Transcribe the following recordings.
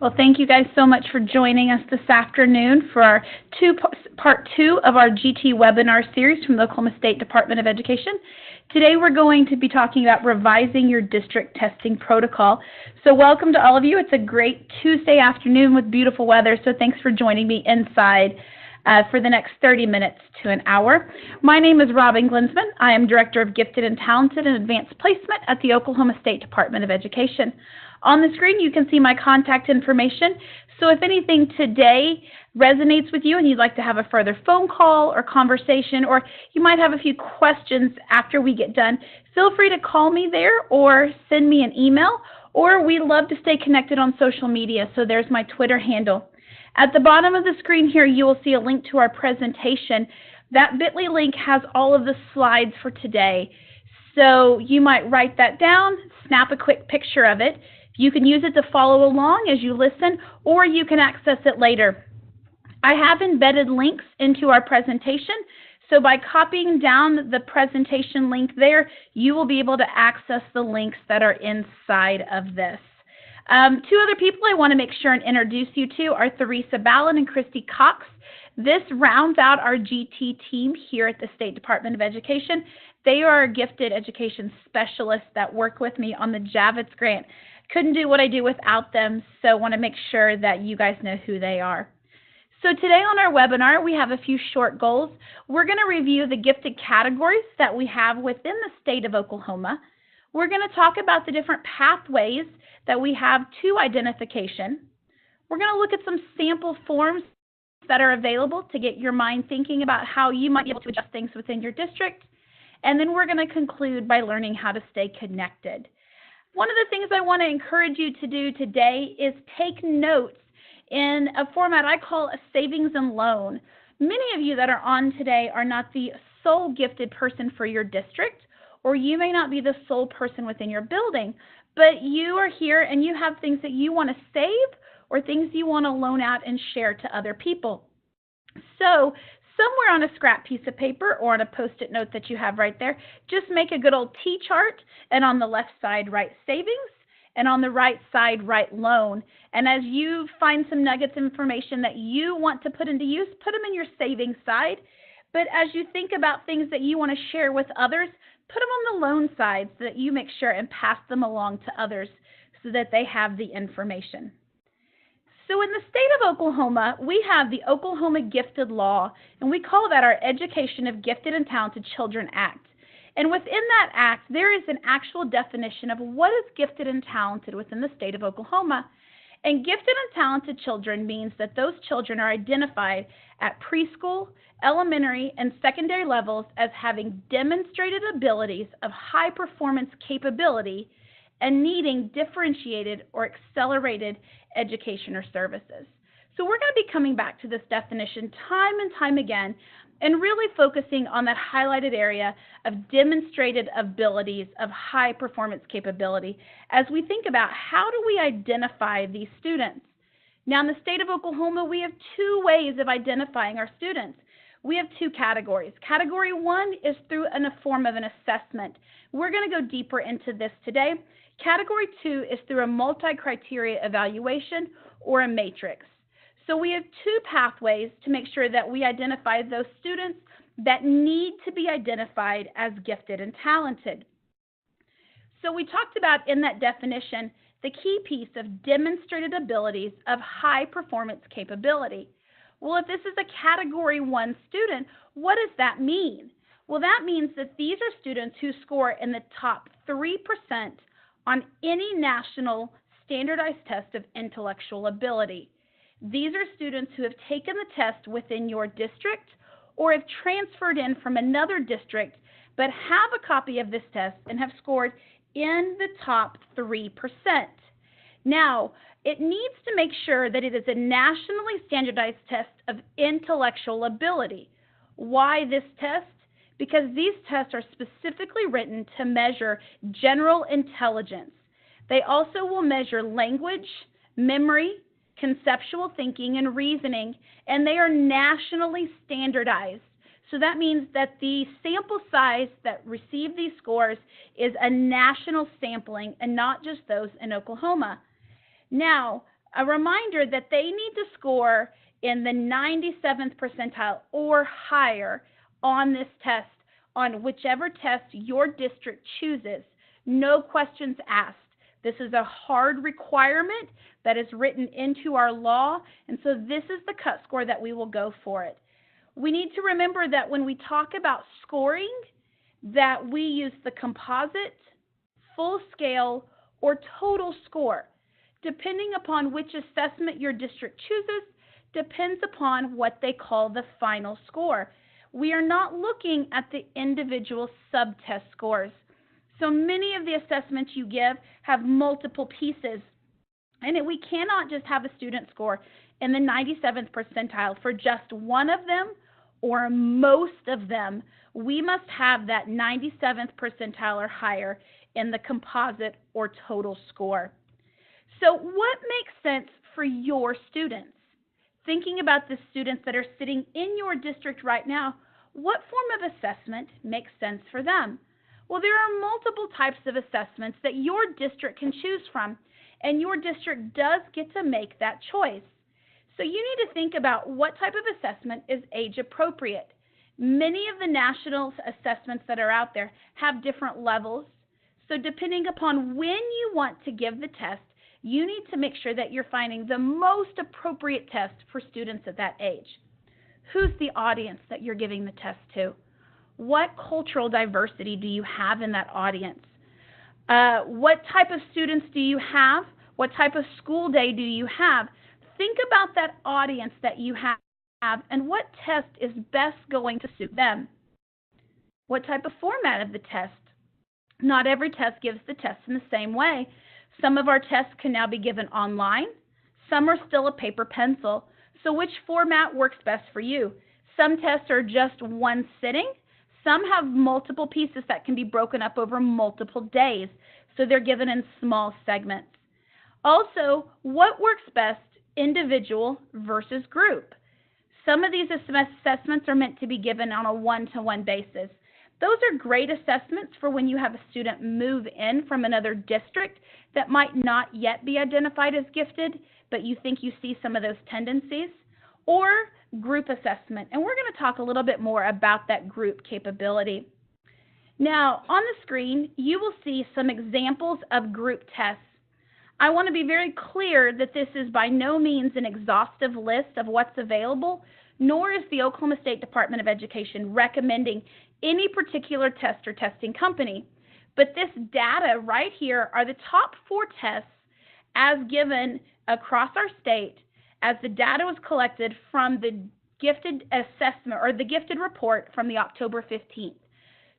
Well, thank you guys so much for joining us this afternoon for our part two of our GT webinar series from the Oklahoma State Department of Education. Today we're going to be talking about revising your district testing protocol. So welcome to all of you. It's a great Tuesday afternoon with beautiful weather, so thanks for joining me inside for the next 30 minutes to an hour. My name is Robbyn Glinsmann. I am Director of Gifted and Talented and Advanced Placement at the Oklahoma State Department of Education. On the screen, you can see my contact information. So if anything today resonates with you and you'd like to have a further phone call or conversation, or you might have a few questions after we get done, feel free to call me there or send me an email, or we love to stay connected on social media. So there's my Twitter handle. At the bottom of the screen here, you will see a link to our presentation. That bit.ly link has all of the slides for today. So you might write that down, snap a quick picture of it. You can use it to follow along as you listen, or you can access it later. I have embedded links into our presentation, so by copying down the presentation link there, you will be able to access the links that are inside of this. Two other people I want to make sure and introduce you to are Theresa Ballin and Christy Cox. This rounds out our GT team here at the State Department of Education. They are gifted education specialists that work with me on the Javits grant. Couldn't do what I do without them, so want to make sure that you guys know who they are. So today on our webinar, we have a few short goals. We're going to review the gifted categories that we have within the state of Oklahoma. We're going to talk about the different pathways that we have to identification. We're going to look at some sample forms that are available to get your mind thinking about how you might be able to adjust things within your district. And then we're going to conclude by learning how to stay connected. One of the things I want to encourage you to do today is take notes in a format I call a savings and loan. Many of you that are on today are not the sole gifted person for your district, or you may not be the sole person within your building, but you are here and you have things that you want to save or things you want to loan out and share to other people. So somewhere on a scrap piece of paper or on a Post-it note that you have right there, just make a good old T-chart, and on the left side write savings, and on the right side write loan. And as you find some nuggets of information that you want to put into use, put them in your savings side. But as you think about things that you want to share with others, put them on the loan side so that you make sure and pass them along to others so that they have the information. So in the state of Oklahoma, we have the Oklahoma Gifted Law, and we call that our Education of Gifted and Talented Children Act. And within that act, there is an actual definition of what is gifted and talented within the state of Oklahoma. And gifted and talented children means that those children are identified at preschool, elementary, and secondary levels as having demonstrated abilities of high performance capability and needing differentiated or accelerated education or services. So we're going to be coming back to this definition time and time again and really focusing on that highlighted area of demonstrated abilities of high performance capability as we think about how do we identify these students. Now in the state of Oklahoma, we have two ways of identifying our students. We have two categories. Category one is through a form of an assessment. We're going to go deeper into this today. Category two is through a multi-criteria evaluation or a matrix. So we have two pathways to make sure that we identify those students that need to be identified as gifted and talented. So we talked about in that definition the key piece of demonstrated abilities of high performance capability. Well, if this is a category one student, what does that mean? Well, that means that these are students who score in the top 3% on any national standardized test of intellectual ability. These are students who have taken the test within your district or have transferred in from another district but have a copy of this test and have scored in the top 3%. Now, it needs to make sure that it is a nationally standardized test of intellectual ability. Why this test? Because these tests are specifically written to measure general intelligence. They also will measure language, memory, conceptual thinking, and reasoning, and they are nationally standardized. So that means that the sample size that receive these scores is a national sampling and not just those in Oklahoma. Now, A reminder that they need to score in the 97th percentile or higher on this test, on whichever test your district chooses. No questions asked. This is a hard requirement that is written into our law, and so this is the cut score that we will go for it. We need to remember that when we talk about scoring, that we use the composite, full scale, or total score. Depending upon which assessment your district chooses, depends upon what they call the final score. We are not looking at the individual subtest scores. So many of the assessments you give have multiple pieces, and we cannot just have a student score in the 97th percentile for just one of them or most of them. We must have that 97th percentile or higher in the composite or total score. So what makes sense for your students? Thinking about the students that are sitting in your district right now, what form of assessment makes sense for them? Well, there are multiple types of assessments that your district can choose from, and your district does get to make that choice. So you need to think about what type of assessment is age appropriate. Many of the national assessments that are out there have different levels. So depending upon when you want to give the test, you need to make sure that you're finding the most appropriate test for students at that age. Who's the audience that you're giving the test to? What cultural diversity do you have in that audience? What type of students do you have? What type of school day do you have? Think about that audience that you have and what test is best going to suit them. What type of format of the test? Not every test gives the test in the same way. Some of our tests can now be given online. Some are still a paper pencil. So which format works best for you? Some tests are just one sitting. Some have multiple pieces that can be broken up over multiple days. So they're given in small segments. Also, what works best, individual versus group? Some of these assessments are meant to be given on a one-to-one basis. Those are great assessments for when you have a student move in from another district that might not yet be identified as gifted, but you think you see some of those tendencies, or group assessment. And we're going to talk a little bit more about that group capability. Now, on the screen, you will see some examples of group tests. I want to be very clear that this is by no means an exhaustive list of what's available, nor is the Oklahoma State Department of Education recommending any particular test or testing company. But this data right here are the top 4 tests as given across our state as the data was collected from the gifted assessment or the gifted report from the October 15th.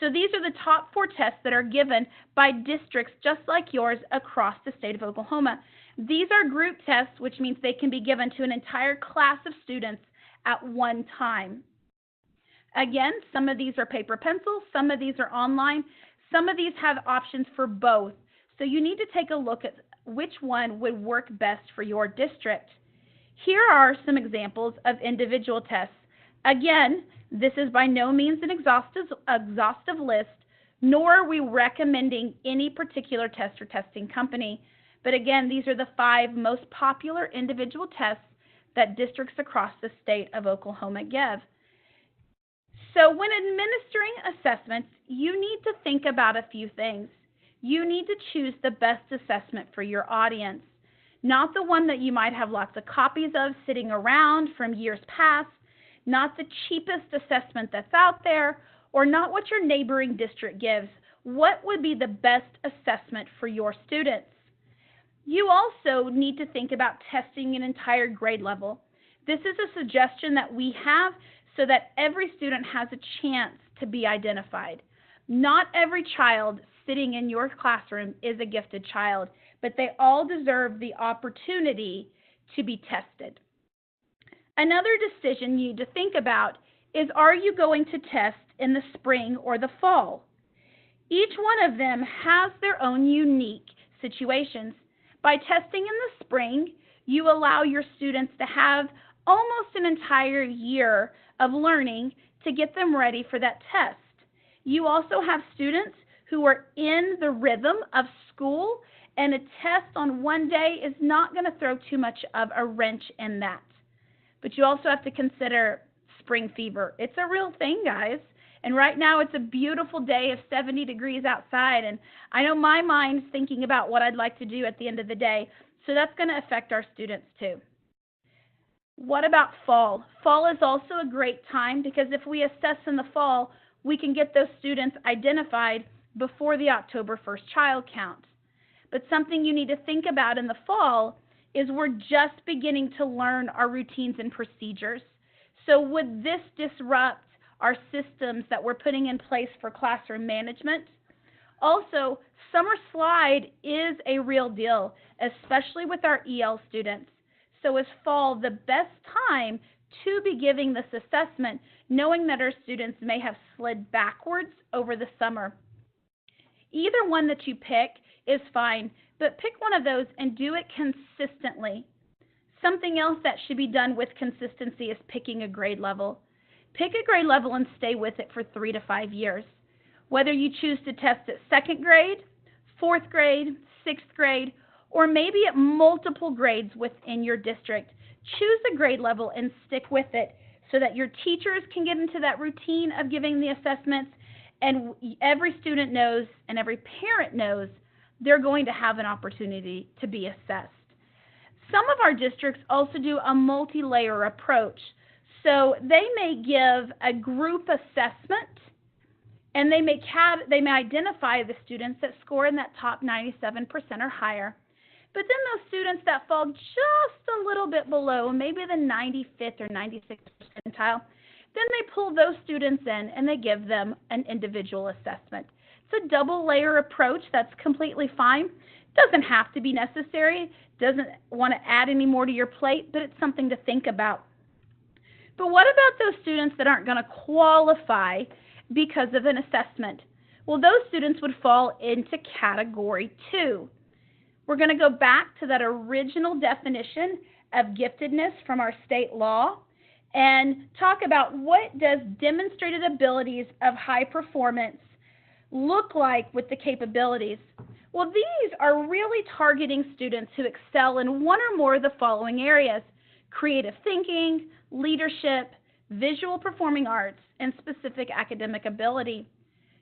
So these are the top 4 tests that are given by districts just like yours across the state of Oklahoma. These are group tests, which means they can be given to an entire class of students at one time. Again, some of these are paper pencil, some of these are online, some of these have options for both. So you need to take a look at which one would work best for your district. Here are some examples of individual tests. Again, this is by no means an exhaustive list, nor are we recommending any particular test or testing company. But again, these are the 5 most popular individual tests that districts across the state of Oklahoma give. So when administering assessments, you need to think about a few things. You need to choose the best assessment for your audience, not the one that you might have lots of copies of sitting around from years past, not the cheapest assessment that's out there, or not what your neighboring district gives. What would be the best assessment for your students? You also need to think about testing an entire grade level. This is a suggestion that we have so that every student has a chance to be identified. Not every child sitting in your classroom is a gifted child, but they all deserve the opportunity to be tested. Another decision you need to think about is, are you going to test in the spring or the fall? Each one of them has their own unique situations. By testing in the spring, you allow your students to have almost an entire year of learning to get them ready for that test. You also have students who are in the rhythm of school And a test on one day is not going to throw too much of a wrench in that. But you also have to consider spring fever. It's a real thing, guys. And right now it's a beautiful day of 70 degrees outside. And I know my mind's thinking about what I'd like to do at the end of the day. So that's going to affect our students too. What about fall? Fall is also a great time because if we assess in the fall, we can get those students identified before the October 1st child count. But something you need to think about in the fall is we're just beginning to learn our routines and procedures. So would this disrupt our systems that we're putting in place for classroom management? Also, summer slide is a real deal, especially with our EL students. So is fall the best time to be giving this assessment, knowing that our students may have slid backwards over the summer? Either one that you pick is fine, but pick one of those and do it consistently. Something else that should be done with consistency is picking a grade level. Pick a grade level and stay with it for 3 to 5 years. Whether you choose to test at 2nd grade, 4th grade, 6th grade, or maybe at multiple grades within your district, choose a grade level and stick with it so that your teachers can get into that routine of giving the assessments, and every student knows and every parent knows they're going to have an opportunity to be assessed. Some of our districts also do a multi-layer approach. So they may give a group assessment, and they may identify the students that score in that top 97% or higher. But then those students that fall just a little bit below, maybe the 95th or 96th percentile, then they pull those students in and they give them an individual assessment. It's a double layer approach. That's completely fine. Doesn't have to be necessary. Doesn't want to add any more to your plate, but it's something to think about. But what about those students that aren't going to qualify because of an assessment? Well, those students would fall into category 2. We're going to go back to that original definition of giftedness from our state law and talk about what does demonstrated abilities of high performance look like with the capabilities. Well, these are really targeting students who excel in one or more of the following areas: creative thinking, leadership, visual performing arts, and specific academic ability.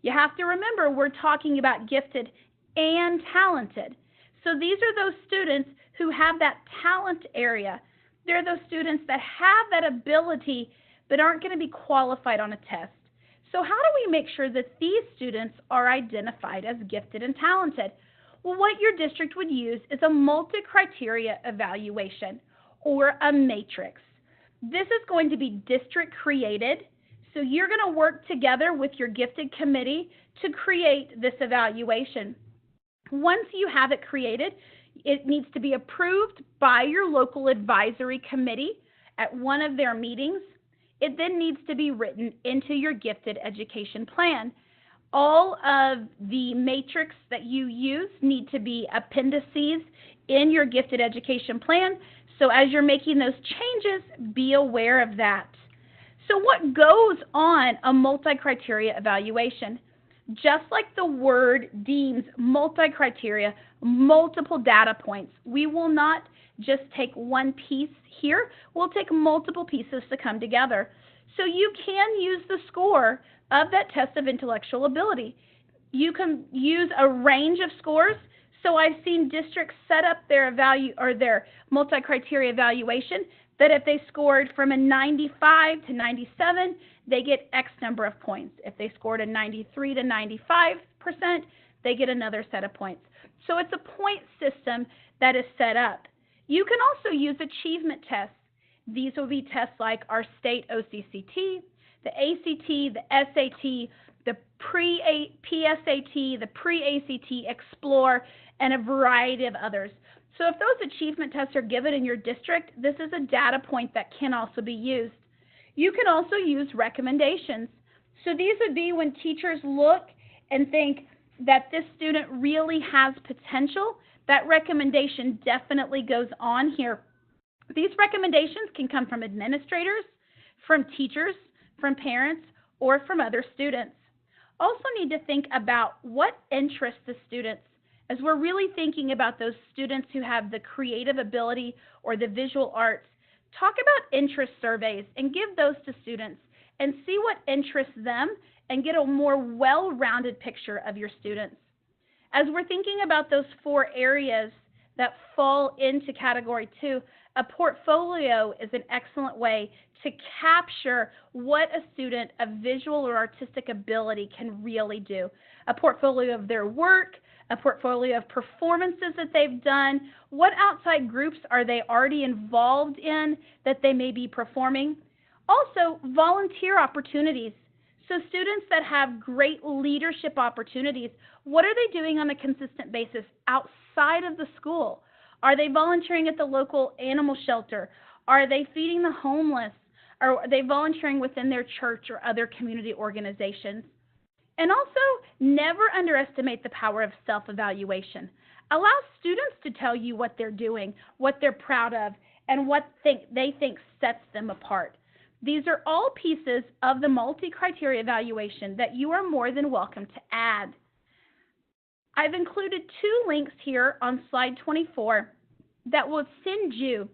You have to remember we're talking about gifted and talented. So these are those students who have that talent area. They're those students that have that ability but aren't going to be qualified on a test. So how do we make sure that these students are identified as gifted and talented? Well, what your district would use is a multi-criteria evaluation or a matrix. This is going to be district created, so you're going to work together with your gifted committee to create this evaluation. Once you have it created, it needs to be approved by your local advisory committee at one of their meetings. It then needs to be written into your gifted education plan. All of the matrix that you use need to be appendices in your gifted education plan. So as you're making those changes, be aware of that. So what goes on a multi-criteria evaluation? Just like the word deems multi-criteria, multiple data points, we will not just take one piece here. We'll take multiple pieces to come together. So you can use the score of that test of intellectual ability. You can use a range of scores. So I've seen districts set up their their multi-criteria evaluation that if they scored from a 95 to 97, they get X number of points. If they scored a 93 to 95%, they get another set of points. So it's a point system that is set up. You can also use achievement tests. These will be tests like our state OCCT, the ACT, the SAT, the pre-PSAT, the pre-ACT, Explore, and a variety of others. So if those achievement tests are given in your district, this is a data point that can also be used. You can also use recommendations. So these would be when teachers look and think that this student really has potential. That recommendation definitely goes on here. These recommendations can come from administrators, from teachers, from parents, or from other students. Also need to think about what interests the students As we're really thinking about those students who have the creative ability or the visual arts, talk about interest surveys and give those to students and see what interests them and get a more well-rounded picture of your students. As we're thinking about those 4 areas that fall into category 2, a portfolio is an excellent way to capture what a student of visual or artistic ability can really do. A portfolio of their work, a portfolio of performances that they've done, what outside groups are they already involved in that they may be performing. Also, volunteer opportunities. So students that have great leadership opportunities, what are they doing on a consistent basis outside of the school? Are they volunteering at the local animal shelter? Are they feeding the homeless? Are they volunteering within their church or other community organizations? And also, never underestimate the power of self-evaluation. Allow students to tell you what they're doing, what they're proud of, and what they think sets them apart. These are all pieces of the multi-criteria evaluation that you are more than welcome to add. I've included 2 links here on slide 24 that will send you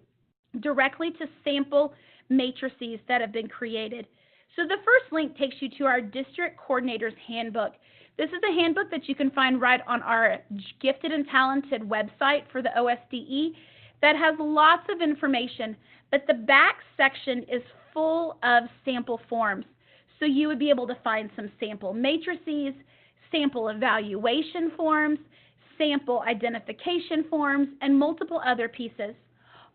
directly to sample matrices that have been created. So the first link takes you to our District Coordinator's Handbook. This is a handbook that you can find right on our Gifted and Talented website for the OSDE that has lots of information, but the back section is full of sample forms. So you would be able to find some sample matrices, sample evaluation forms, sample identification forms, and multiple other pieces.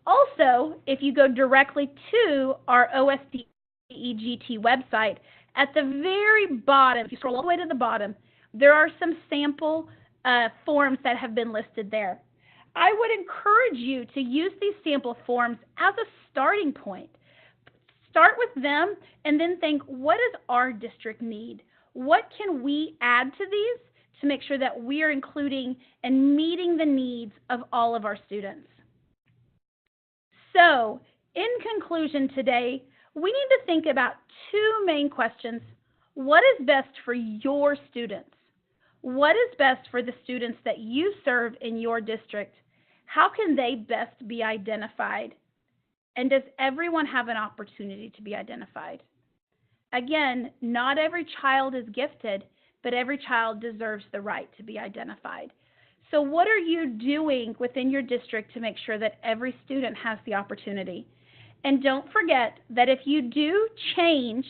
Also, if you go directly to our OSDE GT website, at the very bottom, if you scroll all the way to the bottom, there are some sample forms that have been listed there. I would encourage you to use these sample forms as a starting point. Start with them and then think, what does our district need? What can we add to these to make sure that we are including and meeting the needs of all of our students? So, in conclusion today, we need to think about 2 main questions. What is best for your students? What is best for the students that you serve in your district? How can they best be identified? And does everyone have an opportunity to be identified? Again, not every child is gifted, but every child deserves the right to be identified. So what are you doing within your district to make sure that every student has the opportunity? And don't forget that if you do change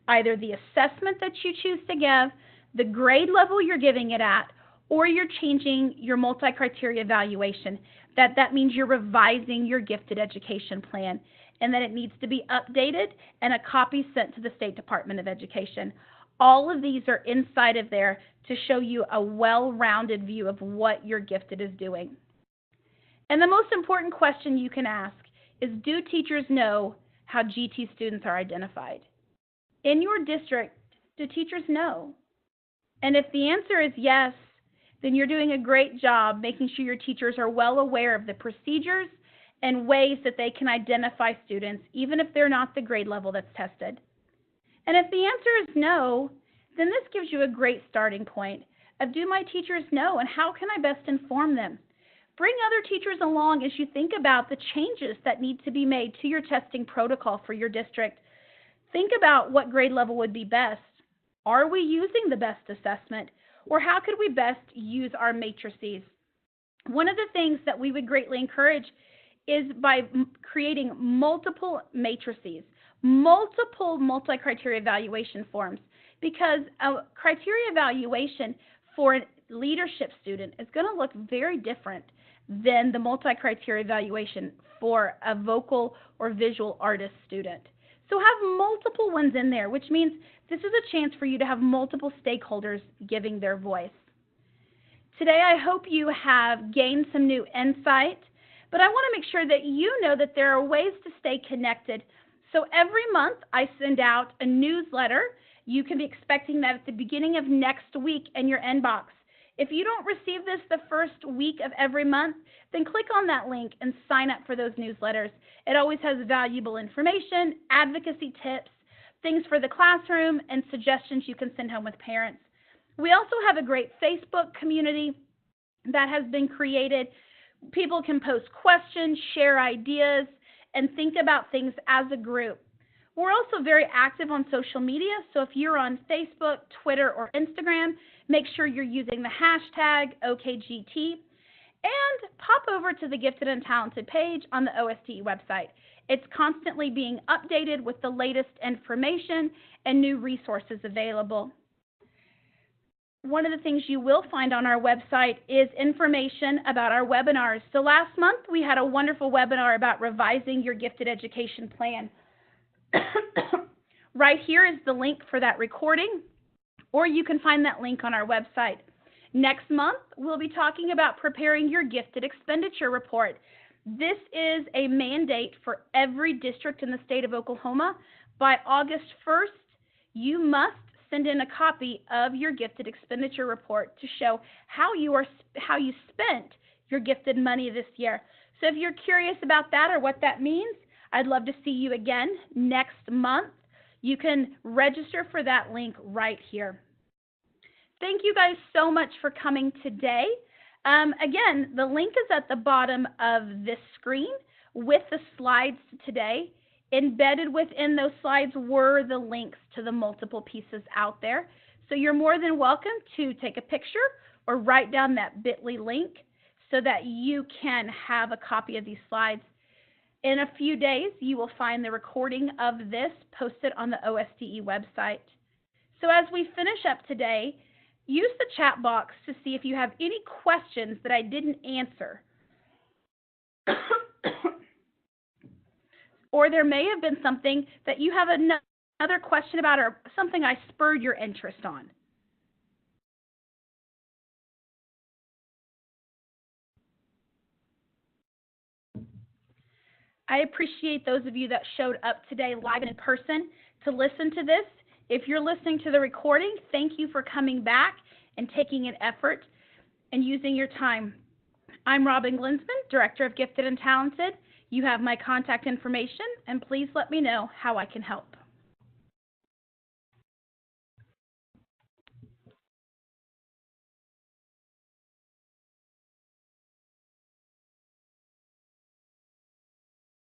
either the assessment that you choose to give, the grade level you're giving it at, or you're changing your multi-criteria evaluation, that means you're revising your gifted education plan and that it needs to be updated and a copy sent to the State Department of Education. All of these are inside of there to show you a well-rounded view of what your gifted is doing. And the most important question you can ask is, do teachers know how GT students are identified? In your district, do teachers know? And if the answer is yes, then you're doing a great job making sure your teachers are well aware of the procedures and ways that they can identify students, even if they're not the grade level that's tested. And if the answer is no, then this gives you a great starting point of, do my teachers know and how can I best inform them? Bring other teachers along as you think about the changes that need to be made to your testing protocol for your district. Think about what grade level would be best. Are we using the best assessment? Or how could we best use our matrices? One of the things that we would greatly encourage is by creating multiple matrices, multiple multi-criteria evaluation forms, because a criteria evaluation for a leadership student is going to look very different than the multi-criteria evaluation for a vocal or visual artist student. So have multiple ones in there, which means this is a chance for you to have multiple stakeholders giving their voice. Today, I hope you have gained some new insight, but I want to make sure that you know that there are ways to stay connected. So every month, I send out a newsletter. You can be expecting that at the beginning of next week in your inbox. If you don't receive this the first week of every month, then click on that link and sign up for those newsletters. It always has valuable information, advocacy tips, things for the classroom, and suggestions you can send home with parents. We also have a great Facebook community that has been created. People can post questions, share ideas, and think about things as a group. We're also very active on social media, so if you're on Facebook, Twitter, or Instagram, make sure you're using the hashtag OKGT, and pop over to the Gifted and Talented page on the OSDE website. It's constantly being updated with the latest information and new resources available. One of the things you will find on our website is information about our webinars. So last month we had a wonderful webinar about revising your gifted education plan. Right here is the link for that recording, or you can find that link on our website. Next month we'll be talking about preparing your gifted expenditure report. This is a mandate for every district in the state of Oklahoma. By August 1st, you must send in a copy of your gifted expenditure report to show how you spent your gifted money this year. So if you're curious about that or what that means, I'd love to see you again next month. You can register for that link right here. Thank you guys so much for coming today. Again, the link is at the bottom of this screen with the slides today. Embedded within those slides were the links to the multiple pieces out there. So you're more than welcome to take a picture or write down that bit.ly link so that you can have a copy of these slides. In a few days, you will find the recording of this posted on the OSDE website. So as we finish up today, use the chat box to see if you have any questions that I didn't answer. Or there may have been something that you have another question about, or something I spurred your interest on. I appreciate those of you that showed up today live and in person to listen to this. If you're listening to the recording, thank you for coming back and taking an effort and using your time. I'm Robbyn Glinsmann, Director of Gifted and Talented. You have my contact information, and please let me know how I can help.